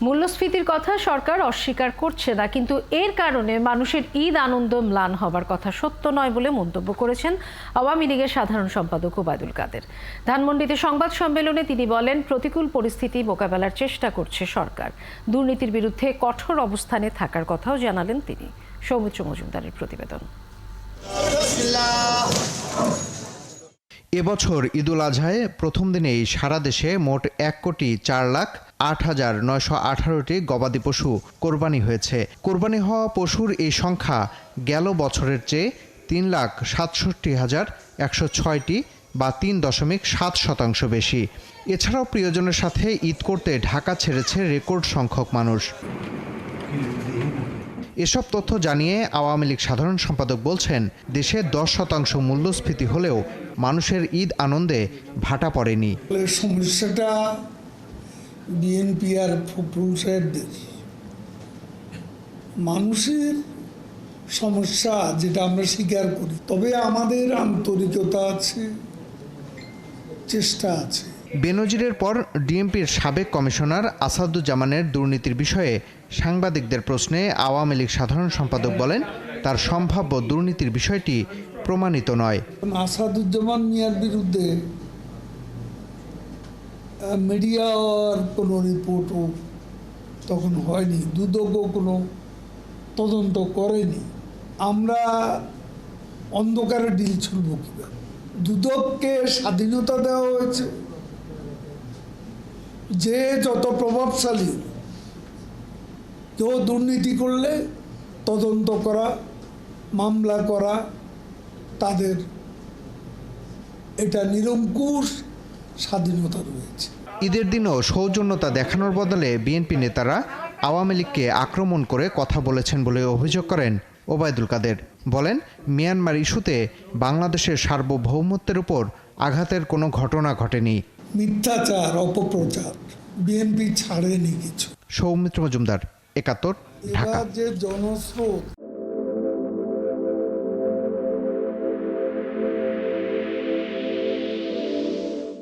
মূল্যস্ফীতির কথা সরকার অস্বীকার করছে না, কিন্তু এর কারণে মানুষের ঈদ আনন্দ ম্লান হবার কথা সত্য নয় বলে মন্তব্য করেছেন আওয়ামী লীগের সাধারণ সম্পাদক ওবায়দুল কাদের। ধানমন্ডিতে সংবাদ সম্মেলনে তিনি বলেন, প্রতিকূল পরিস্থিতি মোকাবেলার চেষ্টা করছে সরকার। দুর্নীতির বিরুদ্ধে কঠোর অবস্থানে থাকার কথাও জানালেন তিনি। সৌমিত্র মজুমদারের প্রতিবেদন। এবছর ঈদুল আজহায় প্রথম দিনেই সারা দেশে মোট ১,08,918টি গবাদি পশু কোরবানি হয়েছে। কোরবানি হওয়া পশুর এই সংখ্যা গেল বছরের চেয়ে ৩,৬৭,১০৬টি বা ৩.৭% বেশি। এছাড়াও প্রিয়জনের সাথে ঈদ করতে ঢাকা ছেড়েছে রেকর্ড সংখ্যক মানুষ। এসব তথ্য জানিয়ে আওয়ামী লীগ সাধারণ সম্পাদক বলছেন, দেশে 10% মূল্যস্ফীতি হলেও মানুষের ঈদ আনন্দে ভাটা পড়েনি। সমস্যাটা বিএনপি আর ফখরুল সাহেবদের মানুষের সমস্যা, যেটা আমরা স্বীকার করি, তবে আমাদের আন্তরিকতা আছে, চেষ্টা আছে। বেনজিরের পর ডিএমপির সাবেক কমিশনার আসাদুজ্জামানের দুর্নীতির বিষয়ে সাংবাদিকদের প্রশ্নে আওয়ামী লীগ সাধারণ সম্পাদক বলেন, তার সম্ভাব্য দুর্নীতির বিষয়টি প্রমাণিত নয়। আসাদুজ্জামান মিয়ার বিরুদ্ধে মিডিয়ার কোনো রিপোর্টও তখন হয়নি, দুদকও কোনো তদন্ত করেনি। আমরা অন্ধকারে ডিল ছুড়ব কীভাবে? দুদককে স্বাধীনতা দেওয়া হয়েছে, যে যত প্রভাবশালী কেউ দুর্নীতি করলে তদন্ত করা, মামলা করা, তাদের এটা নিরঙ্কুশ স্বাধীনতা রয়েছে। ঈদের দিনও সৌজন্যতা দেখানোর বদলে বিএনপি নেতারা আওয়ামী লীগকে আক্রমণ করে কথা বলেছেন বলে অভিযোগ করেন ওবায়দুল কাদের। বলেন, মিয়ানমার ইস্যুতে বাংলাদেশের সার্বভৌমত্বের উপর আঘাতের কোনো ঘটনা ঘটেনি। মিথ্যাচার, অপপ্রচার বিএনপি ছাড়েনি কিছু। সৌমিত্র মজুমদার, ৭১, ঢাকা। যে জনস্রোত